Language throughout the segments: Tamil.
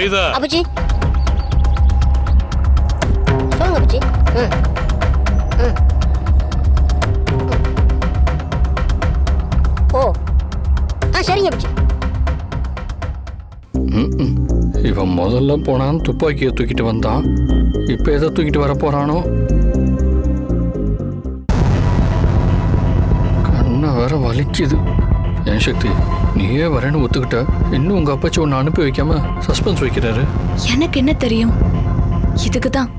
வைதா. அப்புச்சி சொல்லுங்க அப்புச்சி. ஓ சரிங்க அப்புச்சி. இவன் முதல்ல போனான் துப்பாக்கியை தூக்கிட்டு வந்தான், இப்ப எதை தூக்கிட்டு வர போறானோ? கண்ணை வேற வலிக்குது. என் சக்தி, நீயே வரேன்னு ஒத்துக்கிட்ட, இன்னும் உங்க அப்பாச்சி ஒன்னு அனுப்பி வைக்காம சஸ்பென்ஸ் வைக்கிறாரு. எனக்கு என்ன தெரியும்? இதுக்கு தான்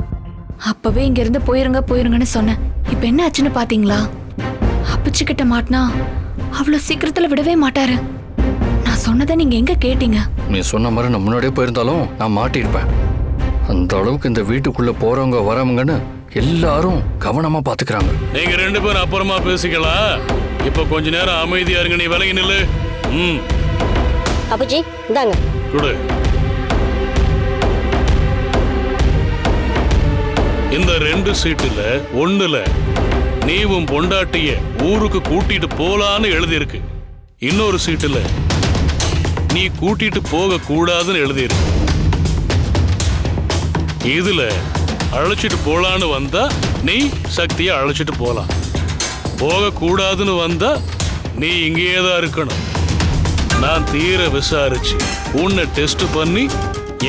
அப்பவே இங்க இருந்து போயிருங்கன்னு சொன்னேன். இப்ப என்ன ஆச்சுன்னு பாத்தீங்களா? அப்பச்சி கிட்ட மாட்டினா அவ்வளவு சீக்கிரத்துல விடவே மாட்டாரு. நான் சொன்னதை நீங்க எங்க கேட்டீங்க? நீ சொன்ன மாதிரி நான் முன்னாடியே போயிருந்தாலும் நான் மாட்டியிருப்பேன். அந்த அளவுக்கு இந்த வீட்டுக்குள்ள போறவங்க வரவங்கன்னு எல்லாரும் கவனமா பாத்துக்கிறாங்க. நீங்க 2 பேரும் அப்புறமா பேசிக்கலாம். இப்ப கொஞ்ச நேரம் அமைதியா இருங்க. நீ விலகி நில்லு. அப்புச்சி இந்தாங்க குடு. இந்த 2 சீட்டுல ஒண்ணுல நீ உன் பொண்டாட்டிய ஊருக்கு கூட்டிட்டு போலான்னு எழுதியிருக்கு. இன்னொரு சீட்டுல நீ கூட்டிட்டு போக கூடாதுன்னு எழுதியிருக்கு. இதுல அழைச்சிட்டு போலான்னு வந்தா நீ சக்தியை அழைச்சிட்டு போலாம். போக கூடாதுன்னு வந்தா நீ இங்கேயே தான் இருக்கணும். நான் தீர விசாரிச்சு உன்னை டெஸ்ட் பண்ணி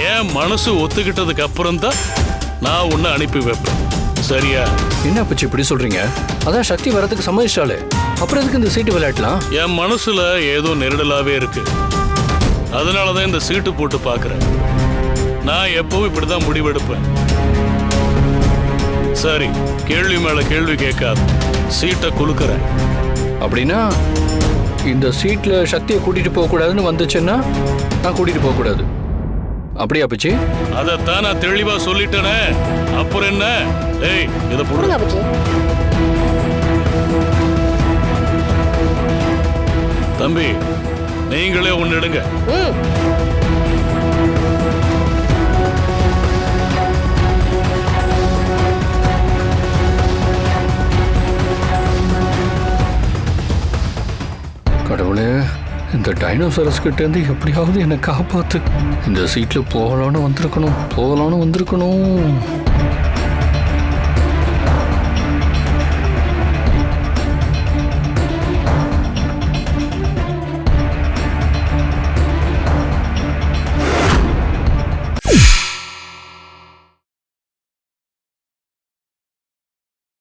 என் மனசு ஒத்துக்கிட்டதுக்கு அப்புறம் தான் நான் உன்னை அனுப்பி வைப்பேன். சரியா? என்ன அப்பச்சி இப்படி சொல்றீங்க? அதான் சக்தி வரதுக்கு சம்மதிச்சாலே, அப்புறம் எதுக்கு இந்த சீட்டு விளையாடலாம்? என் மனசுல ஏதோ நெருடலாவே இருக்கு. அதனாலதான் இந்த சீட்டு போட்டு பாக்குறேன். நான் எப்பவும் இப்படிதான் முடிவெடுப்பேன். சரி, கேள்வி மேல கேள்வி கேட்காது, சீட்டை குலுக்குறேன். அப்படின்னா இந்த சீட்ல சக்தியை கூட்டிட்டு போக கூடாதுன்னு வந்துச்சுன்னா நான் கூட்டிட்டு போக கூடாது, அப்படியா அப்பச்சி? அதத்தான் நான் தெளிவா சொல்லிட்டேனே, அப்புறம் என்ன? ஏய், இதை போடுங்க அப்புச்சி. தம்பி, நீங்களே ஒன்னு எடுங்க. கடவுளே, இந்த டைனோசரஸ் கிட்ட இருந்து எப்படியாவது என்னை காப்பாத்து. இந்த சீட்ல போகலான்னு வந்திருக்கணும்.